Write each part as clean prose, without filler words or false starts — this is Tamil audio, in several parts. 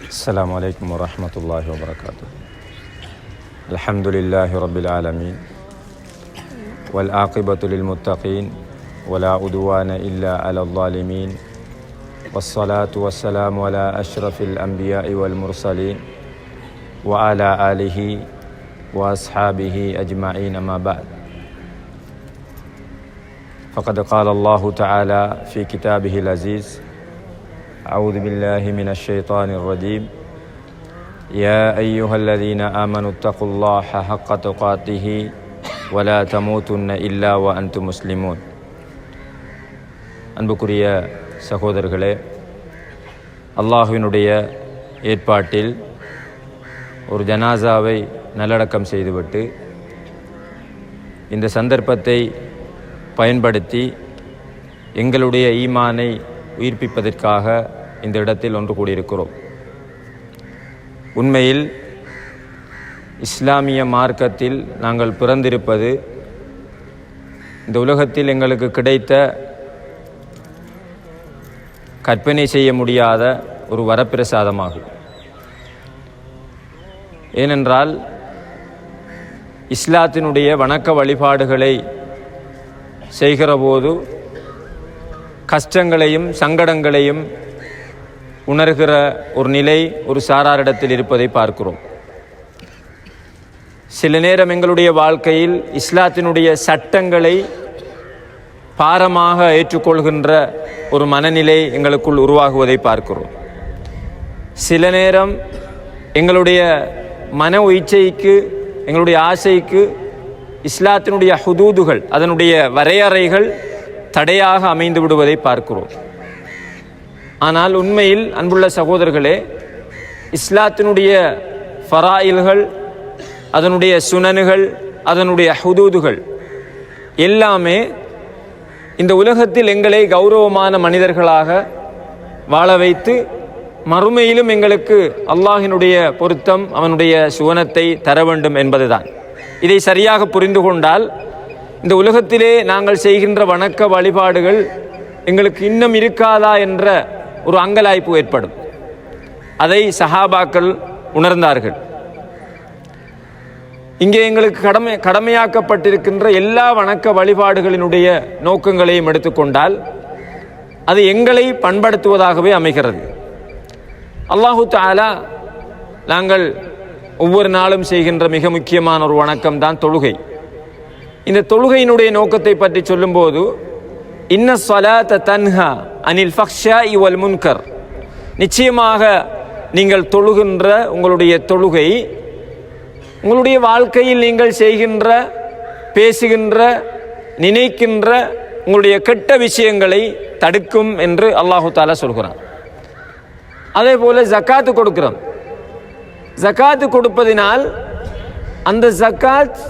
السلام عليكم ورحمة الله وبركاته. الحمد لله رب العالمين والعاقبة للمتقين ولا عدوان إلا على الظالمين والصلاة والسلام على أشرف الأنبياء والمرسلين وعلى آله وأصحابه أجمعين أما بعد. فقد قال الله تعالى في كتابه العزيز: أعوذ بالله من الشيطان الرجيم. يا أيها الذين آمنوا اتقوا الله حق تقاته ولا تموتن إلا وأنتم مسلمون. அன்புக்குரிய சகோதரர்களே, அல்லாஹ்வினுடைய ஏற்பாட்டில் ஒரு ஜனாசாவை நல்லடக்கம் செய்துவிட்டு இந்த சந்தர்ப்பத்தை பயன்படுத்தி எங்களுடைய ஈமானை உயிர்ப்பிப்பதற்காக இந்த இடத்தில் ஒன்று கூடியிருக்கிறோம். உண்மையில் இஸ்லாமிய மார்க்கத்தில் நாங்கள் பிறந்திருப்பது இந்த உலகத்தில் எங்களுக்கு கிடைத்த கற்பனை செய்ய முடியாத ஒரு வரப்பிரசாதமாகும். ஏனென்றால் இஸ்லாத்தினுடைய வணக்க வழிபாடுகளை செய்கிற போது கஷ்டங்களையும் சங்கடங்களையும் உணர்கிற ஒரு நிலை ஒரு சாராரிடத்தில் இருப்பதை பார்க்கிறோம். சில நேரம் எங்களுடைய வாழ்க்கையில் இஸ்லாத்தினுடைய சட்டங்களை பாரமாக ஏற்றுக்கொள்கின்ற ஒரு மனநிலை எங்களுக்குள் உருவாகுவதை பார்க்கிறோம். சில நேரம் எங்களுடைய மன இச்சைக்கு, எங்களுடைய ஆசைக்கு இஸ்லாத்தினுடைய ஹுதூதுகள், அதனுடைய வரையறைகள் தடையாக அமைந்து விடுவதை பார்க்கிறோம். ஆனால் உண்மையில் அன்புள்ள சகோதரர்களே, இஸ்லாத்தினுடைய ஃபராயில்கள், அதனுடைய சுனனுகள், அதனுடைய ஹுதூதுகள் எல்லாமே இந்த உலகத்தில் எங்களை கௌரவமான மனிதர்களாக வாழ வைத்து மறுமையிலும் எங்களுக்கு அல்லாஹினுடைய பொருத்தம், அவனுடைய சுவனத்தை தர வேண்டும் என்பதுதான். இதை சரியாக புரிந்து கொண்டால் இந்த உலகத்திலே நாங்கள் செய்கின்ற வணக்க வழிபாடுகள் எங்களுக்கு இன்னும் இருக்காதா என்ற ஒரு அங்கலாய்ப்பு ஏற்படும். அதை சஹாபாக்கள் உணர்ந்தார்கள். இங்கே எங்களுக்கு கடமையாக்கப்பட்டிருக்கின்ற எல்லா வணக்க வழிபாடுகளினுடைய நோக்கங்களையும் எடுத்துக்கொண்டால் அது எங்களை பண்படுத்துவதாகவே அமைகிறது. அல்லாஹு தஆலா நாங்கள் ஒவ்வொரு நாளும் செய்கின்ற மிக முக்கியமான ஒரு வணக்கம் தான் தொழுகை. இந்த தொழுகையினுடைய நோக்கத்தை பற்றி சொல்லும்போது, இன்ன ஸலாத்த தன்ஹா அனில் ஃபஹ்ஷாஇ வல் முன்கர், நிச்சயமாக நீங்கள் தொழுகின்ற உங்களுடைய தொழுகை உங்களுடைய வாழ்க்கையில் நீங்கள் செய்கின்ற, பேசுகின்ற, நினைக்கின்ற உங்களுடைய கெட்ட விஷயங்களை தடுக்கும் என்று அல்லாஹு தஆலா சொல்கிறான். அதே போல ஜக்காத்து கொடுக்கிறோம். ஜக்காத்து கொடுப்பதினால் அந்த ஜக்காத்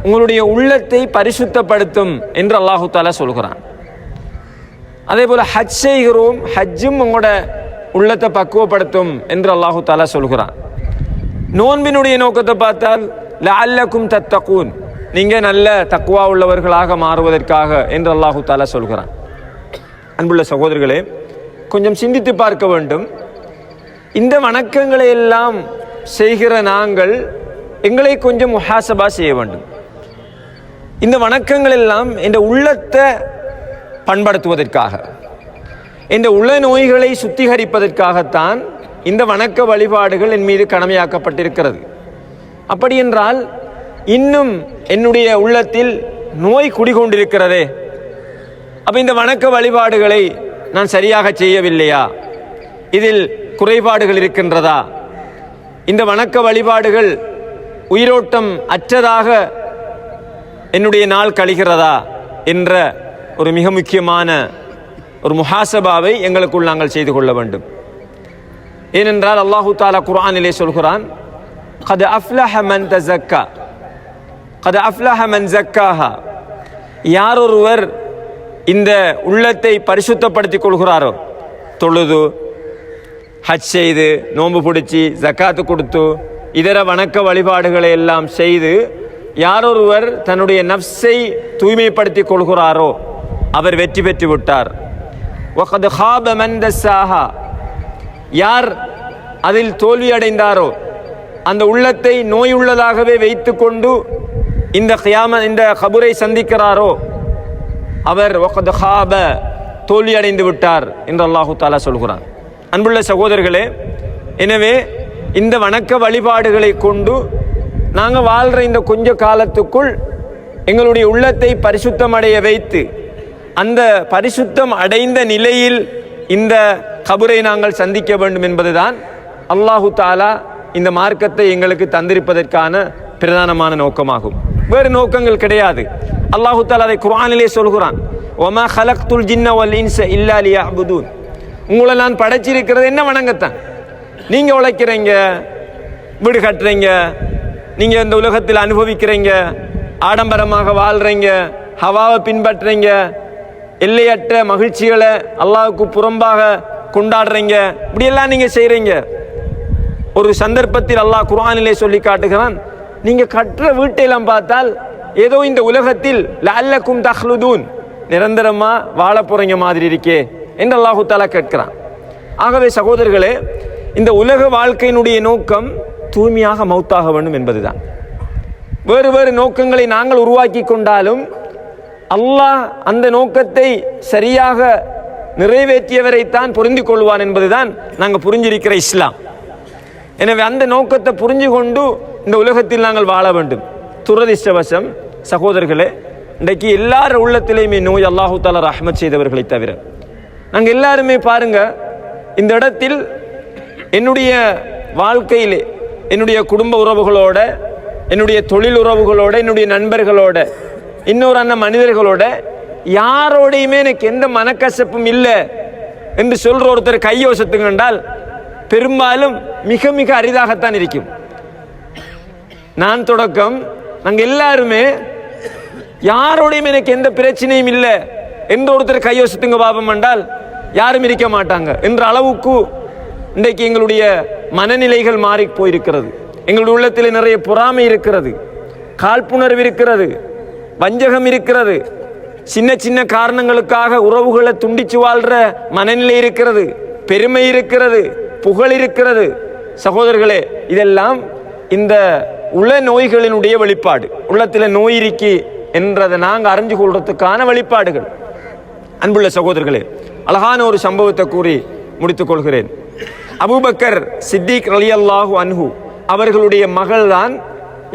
உங்களுடைய உள்ளத்தை பரிசுத்தப்படுத்தும் என்று அல்லாஹு தஆலா சொல்கிறான். அதே போல ஹஜ் செய்கிறோம், ஹஜ்ஜும் உங்களோட உள்ளத்தை பக்குவப்படுத்தும் என்று அல்லாஹு தஆலா சொல்கிறான். நோன்பினுடைய நோக்கத்தை பார்த்தால் லஅல்லக்கும் தத்தகூன், நீங்க நல்ல தக்வா உள்ளவர்களாக மாறுவதற்காக என்று அல்லாஹு தஆலா சொல்கிறான். அன்புள்ள சகோதரர்களே, கொஞ்சம் சிந்தித்து பார்க்க வேண்டும். இந்த வணக்கங்களை எல்லாம் செய்கிற நாங்கள் எங்களை கொஞ்சம் முஹாசபா செய்ய வேண்டும். இந்த வணக்கங்கள் எல்லாம் இந்த உள்ளத்தை பண்படுத்துவதற்காக, இந்த உள்ள நோய்களை சுத்திகரிப்பதற்காகத்தான் இந்த வணக்க வழிபாடுகள் என் மீது கடமையாக்கப்பட்டிருக்கிறது. அப்படி என்றால் இன்னும் என்னுடைய உள்ளத்தில் நோய் குடிகொண்டிருக்கிறதே, அப்ப இந்த வணக்க வழிபாடுகளை நான் சரியாக செய்யவில்லையா? இதில் குறைபாடுகள் இருக்கின்றதா? இந்த வணக்க வழிபாடுகள் உயிரோட்டம் அற்றதாக என்னுடைய நாள் கழிகிறதா என்ற ஒரு மிக முக்கியமான ஒரு முஹாசபாவை எங்களுக்குள் நாங்கள் செய்து கொள்ள வேண்டும். ஏனென்றால் அல்லாஹு தஆலா குர்ஆனிலே சொல்கிறான், கத் அஃப்லஹ மன் தஸக்கா, கத் அஃப்லஹ மன் ஸக்காஹா, யார் ஒருவர் இந்த உள்ளத்தை பரிசுத்தப்படுத்திக் கொள்கிறாரோ, தொழுது, ஹஜ் செய்து, நோன்பு பிடிச்சி, ஜக்காத்து கொடுத்து, இதர வணக்க வழிபாடுகளை எல்லாம் செய்து யாரொருவர் தன்னுடைய நஃப்ஸை தூய்மைப்படுத்திக் கொள்கிறாரோ அவர் வெற்றி பெற்று விட்டார். வகத் ஹாப மன் தஸ்ஸாஹா, யார் அதில் தோல்வி அடைந்தாரோ, அந்த உள்ளத்தை நோயுள்ளதாகவே வைத்து கொண்டு இந்த கபரை சந்திக்கிறாரோ, அவர் வகத் ஹாப தோல்வி அடைந்து விட்டார் என்று அல்லாஹு தாலா சொல்கிறான். அன்புள்ள சகோதரர்களே, எனவே இந்த வணக்க வழிபாடுகளை கொண்டு நாங்கள் வாழ்கிற இந்த கொஞ்ச காலத்துக்குள் எங்களுடைய உள்ளத்தை பரிசுத்தம் அடைய வைத்து, அந்த பரிசுத்தம் அடைந்த நிலையில் இந்த கபரை நாங்கள் சந்திக்க வேண்டும் என்பதுதான் அல்லாஹு தாலா இந்த மார்க்கத்தை எங்களுக்கு தந்திருப்பதற்கான பிரதானமான நோக்கமாகும். வேறு நோக்கங்கள் கிடையாது. அல்லாஹு தாலா அதை குர்ஆனிலே சொல்கிறான், வமா ஹலக்துல் ஜின்ன வல் இன்ஸ இல்லா லியஅ்புதூன். உங்களை நான் படைச்சிருக்கிறது என்ன வணங்கத்தான். நீங்கள் உழைக்கிறீங்க, வீடு கட்டுறீங்க, நீங்கள் இந்த உலகத்தில் அனுபவிக்கிறீங்க, ஆடம்பரமாக வாழ்கிறீங்க, ஹவாவை பின்பற்றுறீங்க, எல்லையற்ற மகிழ்ச்சிகளை அல்லாஹ்வுக்கு புறம்பாக கொண்டாடுறீங்க, இப்படியெல்லாம் நீங்கள் செய்கிறீங்க. ஒரு சந்தர்ப்பத்தில் அல்லாஹ் குர்ஆனிலே சொல்லி காட்டுகிறான், நீங்கள் கட்டுற வீட்டையெல்லாம் பார்த்தால் ஏதோ இந்த உலகத்தில் லஅல்லக்கும் தஹ்லுதூன், நிரந்தரமாக வாழ போகிறீங்க மாதிரி இருக்கே என்று அல்லாஹு தாலா கேட்கிறான். ஆகவே சகோதரர்களே, இந்த உலக வாழ்க்கையினுடைய நோக்கம் தூய்மையாக மௌத்தாக வேண்டும் என்பதுதான். வேறு வேறு நோக்கங்களை நாங்கள் உருவாக்கி கொண்டாலும் அல்லாஹ் அந்த நோக்கத்தை சரியாக நிறைவேற்றியவரைத்தான் புரிந்து கொள்வான் என்பதுதான் நாங்கள் புரிஞ்சிருக்கிற இஸ்லாம். எனவே அந்த நோக்கத்தை புரிஞ்சு கொண்டு இந்த உலகத்தில் நாங்கள் வாழ வேண்டும். துரதிர்ஷ்டவசம் சகோதரர்களே, இன்றைக்கு எல்லார் உள்ளத்திலேயுமே நோய் அல்லாஹு தாலா ரஹ்மத் செய்தவர்களை தவிர. நாங்கள் எல்லாருமே பாருங்க, இந்த இடத்தில் என்னுடைய வாழ்க்கையிலே என்னுடைய குடும்ப உறவுகளோட, என்னுடைய தொழில் உறவுகளோட, என்னுடைய நண்பர்களோட, இன்னொரு மனிதர்களோட யாரோடையுமே எனக்கு எந்த மனக்கசப்பும் இல்லை என்று சொல்ற ஒருத்தர் கையோசத்துங்க என்றால் பெரும்பாலும் மிக மிக அரிதாகத்தான் இருக்கும். நான் தொடக்கம் நாங்கள் எல்லாருமே யாரோடையும் எனக்கு எந்த பிரச்சனையும் இல்லை என்று ஒருத்தர் கையோசத்துங்க பாபம் என்றால் யாரும் இருக்க மாட்டாங்க என்ற அளவுக்கு இன்றைக்கு எங்களுடைய மனநிலைகள் மாறி போயிருக்கிறது. எங்களுடைய உள்ளத்தில் நிறைய பொறாமை இருக்கிறது, காழ்ப்புணர்வு இருக்கிறது, வஞ்சகம் இருக்கிறது, சின்ன சின்ன காரணங்களுக்காக உறவுகளை துண்டிச்சு வாழ்ற மனநிலை இருக்கிறது, பெருமை இருக்கிறது, புகழ் இருக்கிறது. சகோதரர்களே, இதெல்லாம் இந்த உள நோய்களினுடைய வெளிப்பாடு. உள்ளத்தில் நோய் இருக்கி என்றதை நாங்கள் அறிஞ்சு கொள்றதுக்கான வெளிப்பாடுகள். அன்புள்ள சகோதரர்களே, அழகான ஒரு சம்பவத்தை கூறி முடித்துக் கொள்கிறேன். அபூபக்கர் சித்திக் ரலியல்லாஹு அன்ஹு அவர்களுடைய மகள் தான்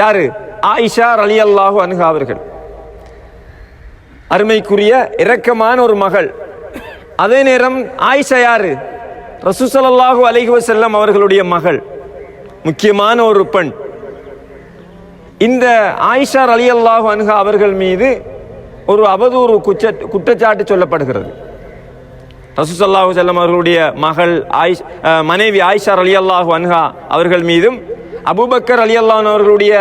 யாரு? ஆயிஷா ரலியல்லாஹு அன்ஹா அவர்கள். அருமைக்குரிய இரக்கமான ஒரு மகள். அதே நேரம் ஆயிஷா யாரு? ரசூல் ஸல்லல்லாஹு அலைஹி வஸல்லம் அவர்களுடைய மகள், முக்கியமான ஒரு பெண். இந்த ஆயிஷா ரலியல்லாஹு அன்ஹா அவர்கள் மீது ஒரு அவதூறு குற்றச்சாட்டு சொல்லப்படுகிறது. ரசூல் ஸல்லல்லாஹு அலைஹி வஸல்லம் அவர்களுடைய மகள் மனைவி ஆயிஷா ரலியல்லாஹு அன்ஹா அவர்கள் மீதும், அபூபக்கர் ரலியல்லாஹு அன்ஹு அவர்களுடைய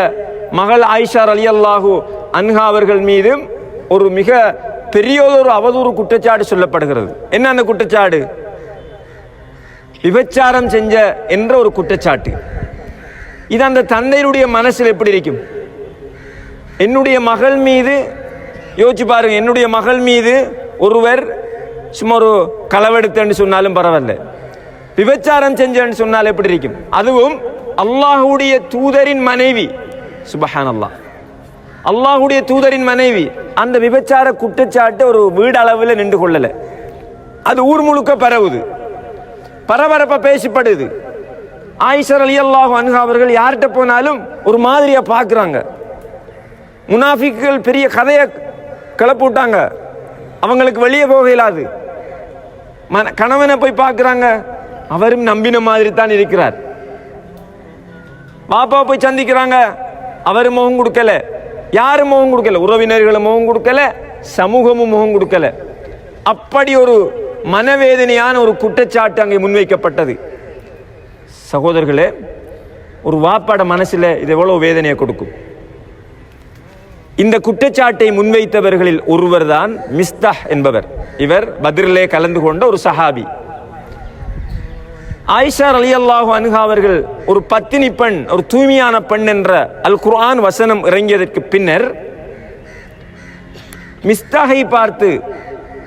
மகள் ஆயிஷா ரலியல்லாஹு அன்ஹா அவர்கள் மீதும் ஒரு மிக பெரியதொரு அவதூறு குற்றச்சாட்டு சொல்லப்படுகிறது. என்ன அந்த குற்றச்சாட்டு? விபச்சாரம் செஞ்ச என்ற ஒரு குற்றச்சாட்டு. இது அந்த தந்தையுடைய மனசில் எப்படி இருக்கும்? என்னுடைய மகள் மீது யோசிச்சு பாருங்க, என்னுடைய மகள் மீது ஒருவர் சும்மா ஒரு களவெடுத்தன்னு சொன்னாலும் பரவாயில்ல, விபச்சாரம் செஞ்சன்னு சொன்னால் எப்படி இருக்கும்? அதுவும் அல்லாஹுடைய தூதரின் மனைவி. சுப்ஹானல்லாஹ், அல்லாஹுடைய தூதரின் மனைவி. அந்த விபச்சார குற்றச்சாட்டு ஒரு வீடு அளவில் நின்று கொள்ளல, அது ஊர் முழுக்க பரவுது, பரபரப்பா பேசப்படுது. ஆயிஷா ரலியல்லாஹு அன்ஹா அவர்கள் யார்கிட்ட போனாலும் ஒரு மாதிரியா பார்க்குறாங்க. முனாஃபிக்குகள் பெரிய கதையை கிளப்பி விட்டாங்க, அவங்களுக்கு வெளியே போக இயலாது. கணவனை போய் பார்க்குறாங்க, அவரும் நம்பின மாதிரி தான் இருக்கிறார். பாப்பாவை போய் சந்திக்கிறாங்க, அவர் முகம் கொடுக்கல, யாரும் முகம் கொடுக்கல, உறவினர்களும் முகம் கொடுக்கல, சமூகமும் முகம் கொடுக்கல. அப்படி ஒரு மனவேதனையான ஒரு குற்றச்சாட்டு அங்கே முன்வைக்கப்பட்டது. சகோதரர்களே, ஒரு வாப்பாட மனசில் இது எவ்வளவு வேதனையை கொடுக்கும். இந்த குற்றச்சாட்டை முன்வைத்தவர்களில் ஒருவர் தான் மிஸ்தாஹ் என்பவர். இவர் பத்ரிலே கலந்து கொண்ட ஒரு சஹாபி. ஆயிஷா ரலியல்லாஹு அன்ஹா அவர்கள் ஒரு பத்தினி பெண், ஒரு தூய்மையான பெண் என்ற அல் குர்ஆன் வசனம் இறங்கியதற்கு பின்னர் மிஸ்தாஹை பார்த்து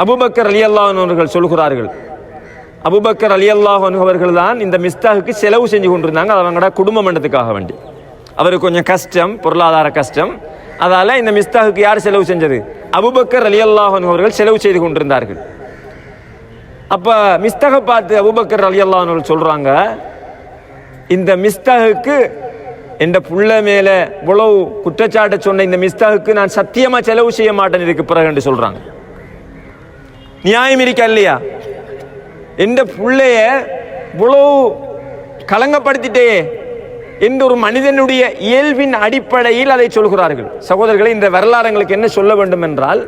அபூபக்கர் ரலியல்லாஹு அன்ஹு அவர்கள் சொல்கிறார்கள், அபூபக்கர் ரலியல்லாஹு அன்ஹு அவர்கள் தான் இந்த மிஸ்தாஹுக்கு செலவு செஞ்சு கொண்டிருந்தாங்க. அது அவங்களோட குடும்ப மண்டத்துக்காக வேண்டி. அவருக்கு கொஞ்சம் கஷ்டம், பொருளாதார கஷ்டம். அதால இந்த மிஸ்தாஹுக்கு யார் செலவு செஞ்சது? அபூபக்கர் ரலியல்லாஹு அன்ஹு அவர்கள் செலவு செய்து கொண்டிருந்தார்கள். அப்ப மிஸ்தாஹை பார்த்து அபூபக்கர் ரலியல்லாஹு அன்ஹு அவர்கள் சொல்றாங்க, இந்த மிஸ்தாஹுக்கு என்ற புள்ள மேல இவ்வளவு குற்றச்சாட்டை சொன்ன இந்த மிஸ்தாஹுக்கு நான் சத்தியமா செலவு செய்ய மாட்டேன் இதுக்கு பிறகு என்று சொல்றாங்க. நியாயம் இருக்கா இல்லையா? எந்த புள்ளைய இவ்வளவு களங்கப்படுத்திட்டே என்ற ஒரு மனிதனுடைய இயல்பின் அடிப்படையில் அதை சொல்கிறார்கள். சகோதரர்களை, இந்த வரலாறுகளுக்கு என்ன சொல்ல வேண்டும் என்றால்,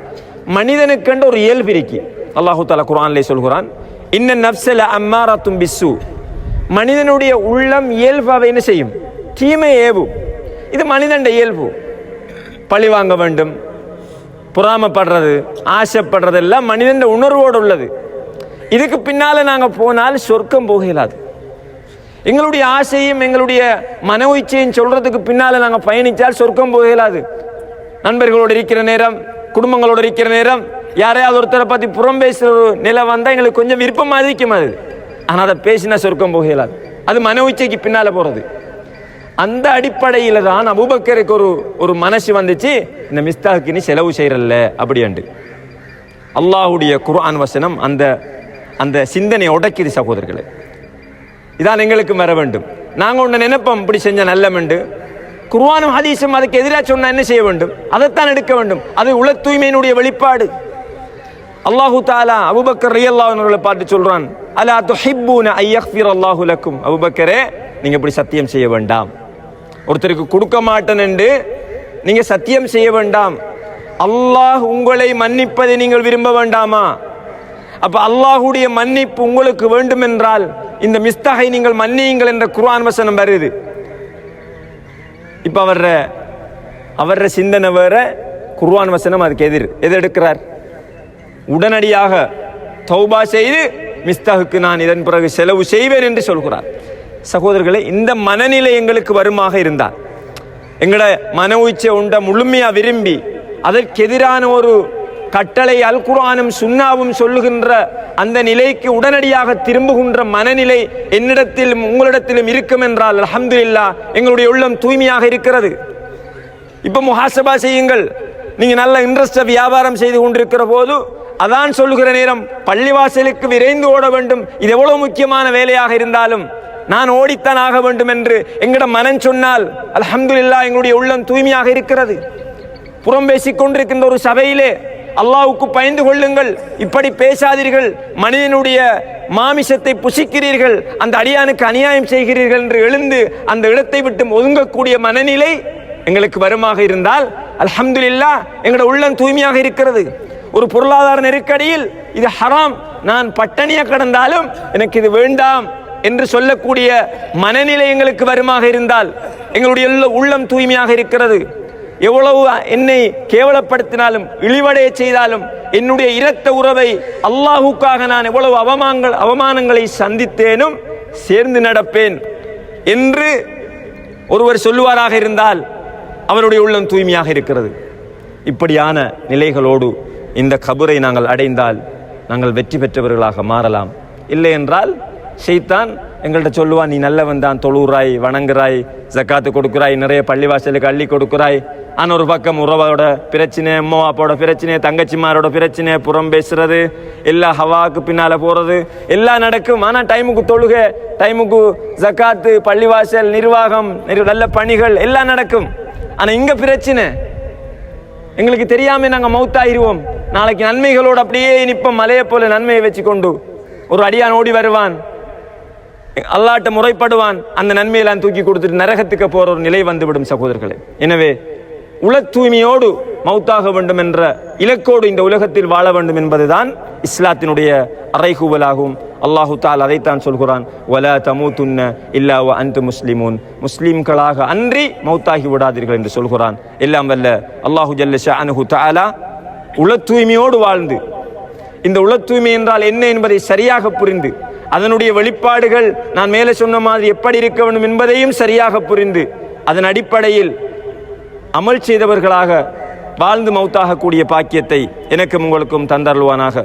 மனிதனுக்கென்ற ஒரு இயல்பு இருக்கு. அல்லாஹு தஆலா குர்ஆனிலே சொல்கிறான், இன்ன நஃப்ஸல அம்மாரத்தும் பிஸ்ஸு. மனிதனுடைய உள்ளம் இயல்பாக என்ன செய்யும்? தீமை ஏவும். இது மனிதனுடைய இயல்பு. பழி வாங்க வேண்டும், பொறாமப்படுறது, ஆசைப்படுறது எல்லாம் மனிதனுடைய உணர்வோடு உள்ளது. இதுக்கு பின்னால நாங்க போனால் சொர்க்கம் போக இயலாது. எங்களுடைய ஆசையும் எங்களுடைய மன இச்சையும் சொல்றதுக்கு பின்னால நாங்க பயணித்தால் சொர்க்கம் போக இயலாது. நண்பர்களோடு இருக்கிற நேரம், குடும்பங்களோடு இருக்கிற நேரம், யாரையாவது ஒருத்தரை பத்தி புறம் பேசுற ஒரு நிலை வந்தா எங்களுக்கு கொஞ்சம் விருப்பமா இருக்கும். அது ஆனா அதை பேசினா சொர்க்கம் போக இயலாது. அது மன இச்சைக்கு பின்னால போறது. அந்த அடிப்படையில தான் அபூபக்கருக்கு ஒரு மனசு வந்துச்சு, இந்த மிஸ்தாஹுக்கு நீ செலவு செய்யறல்ல அப்படின்ட்டு. அல்லாஹுடைய குர்ஆன் வசனம் அந்த சிந்தனை உடைக்குது சகோதரர்களே. இதான் எங்களுக்கு வர வேண்டும். நாங்கள் ஒன்று நினைப்போம், இப்படி செஞ்ச நல்லமெண்டு. குர்ஆனும் ஹதீஸும் அதுக்கு எதிராக சொன்னா என்ன செய்ய வேண்டும்? அதைத்தான் எடுக்க வேண்டும். அது உள தூய்மையினுடைய வெளிப்பாடு. அல்லாஹு தஆலா அபூபக்கர் ரலியல்லாஹு அன்ஹு அவர்களை பார்த்து சொல்றான், அலா துஹிப்பூன ஐ யக்ஃபிரல்லாஹு லக்கும். அபூபக்கரே, நீங்க இப்படி சத்தியம் செய்ய வேண்டாம். ஒருத்தருக்கு கொடுக்க மாட்டேன் என்று நீங்க சத்தியம் செய்ய வேண்டாம். அல்லாஹ் உங்களை மன்னிப்பதை நீங்கள் விரும்ப வேண்டாமா? அப்ப அல்லாஹுடைய மன்னிப்பு உங்களுக்கு வேண்டும் என்றால் இந்த மிஸ்தாஹை நீங்கள் மன்னியுங்கள் என்ற குர்ஆன் வசனம் வருது. இப்ப அவர சிந்தனை வேற, குர்ஆன் வசனம் அதுக்கு எது எடுக்கிறார்? உடனடியாக தௌபா செய்து மிஸ்தாஹுக்கு நான் இதன் பிறகு செலவு செய்வேன் என்று சொல்கிறார். சகோதரர்களே, இந்த மனநிலை எங்களுக்கு வருமாக இருந்தால், எங்களோட மன உச்சை உண்ட முழுமையா விரும்பி அதற்கு எதிரான ஒரு கட்டளை அல் குர்ஆனும் சுன்னாவும் சொல்லுகின்ற அந்த நிலைக்கு உடனடியாக திரும்புகின்ற மனநிலை என்னிடத்திலும் உங்களிடத்திலும் இருக்கும் என்றால் அல்ஹம்துலில்லாஹ், எங்களுடைய உள்ளம் தூய்மையாக இருக்கிறது. இப்ப முஹாசபா செய்யுங்கள். நீங்க நல்ல இன்ட்ரெஸ்ட் வியாபாரம் செய்து கொண்டிருக்கிற போது அதான் சொல்லுகிற நேரம் பள்ளிவாசலுக்கு விரைந்து ஓட வேண்டும். இது எவ்வளவு முக்கியமான வேலையாக இருந்தாலும் நான் ஓடித்தான் ஆக வேண்டும் என்று எங்கட மனம் சொன்னால் அல்ஹம்துலில்லாஹ், எங்களுடைய உள்ளம் தூய்மையாக இருக்கிறது. புறம் பேசிக் கொண்டிருக்கின்ற ஒரு சபையிலே அல்லாஹ்வுக்கு பயந்து கொள்ளுங்கள், இப்படி பேசாதீர்கள், மனிதனுடைய மாமிசத்தை புசிக்கிறீர்கள், அந்த அடியானுக்கு அநியாயம் செய்கிறீர்கள் என்று எழுந்து அந்த இடத்தை விட்டு ஒதுங்கக்கூடிய மனநிலை எங்களுக்கு வருமாக இருந்தால் அல்ஹம்துலில்லாஹ், எங்களோட உள்ளம் தூய்மையாக இருக்கிறது. ஒரு பொருளாதார நெருக்கடியில் இது ஹராம், நான் பட்டணியா கடந்தாலும் எனக்கு இது வேண்டாம் என்று சொல்லக்கூடிய மனநிலை எங்களுக்கு வருமாக இருந்தால் எங்களுடைய உள்ளம் தூய்மையாக இருக்கிறது. எவ்வளவு என்னை கேவலப்படுத்தினாலும் இழிவடைய செய்தாலும் என்னுடைய இரத்த உறவை அல்லாஹுக்காக நான் எவ்வளவு அவமானங்களை சந்தித்தேனும் சேர்ந்து நடப்பேன் என்று ஒருவர் சொல்லுவாராக இருந்தால் அவருடைய உள்ளம் தூய்மையாக இருக்கிறது. இப்படியான நிலைகளோடு இந்த கபரை நாங்கள் அடைந்தால் நாங்கள் வெற்றி பெற்றவர்களாக மாறலாம். இல்லை என்றால் ஷைத்தான் எங்கள்கிட்ட சொல்லுவான், நீ நல்லவன் தான், தொழுகிறாய், வணங்குறாய், ஜக்காத்து கொடுக்குறாய், நிறைய பள்ளிவாசலுக்கு அள்ளி கொடுக்குறாய். ஆனால் ஒரு பக்கம் உறவோட பிரச்சனை, அம்மா அப்பாவோட பிரச்சனை, தங்கச்சிமாரோட பிரச்சனை, புறம் பேசுறது, எல்லா ஹவாக்கு பின்னால போறது எல்லாம் நடக்கும். ஆனால் டைமுக்கு தொழுக, டைமுக்கு ஜக்காத்து, பள்ளிவாசல், நிர்வாகம், நல்ல பணிகள் எல்லாம் நடக்கும். ஆனால் இங்க பிரச்சனை எங்களுக்கு தெரியாம நாங்கள் மௌத்தாயிருவோம். நாளைக்கு நன்மைகளோடு அப்படியே நிற்போம். மலையை போல நன்மையை வச்சு கொண்டு ஒரு அடியான் ஓடி வருவான், அல்லாஹ்ட்ட முறைப்படுவான், அந்த நன்மையெல்லாம் தூக்கி கொடுத்துட்டு நரகத்துக்கு போற ஒரு நிலை வந்துவிடும் சகோதரர்களே. எனவே உள தூய்மையோடு மௌத்தாக வேண்டும் என்ற இலக்கோடு இந்த உலகத்தில் வாழ வேண்டும் என்பதுதான் இஸ்லாத்தினுடைய அறைகூவலாகும். அல்லாஹு தஆலா அதைத்தான் சொல்கிறான், வலா தமூதுன்ன இல்லா வ அன்தும் முஸ்லிமூன், முஸ்லிம்களாக அன்றி மௌத்தாகி விடாதீர்கள் என்று சொல்கிறான். எல்லாம் வல்ல அல்லாஹு ஜல்ல ஷஅனுஹு தஆலா உள தூய்மையோடு வாழ்ந்து, இந்த உள தூய்மை என்றால் என்ன என்பதை சரியாக புரிந்து, அதனுடைய வெளிப்பாடுகள் நான் மேலே சொன்ன மாதிரி எப்படி இருக்க வேண்டும் என்பதையும் சரியாக புரிந்து, அதன் அடிப்படையில் அமல் செய்தவர்களாக வாழ்ந்து மௌத்தாகக்கூடிய பாக்கியத்தை எனக்கும் உங்களுக்கும் தந்தருள்வானாக.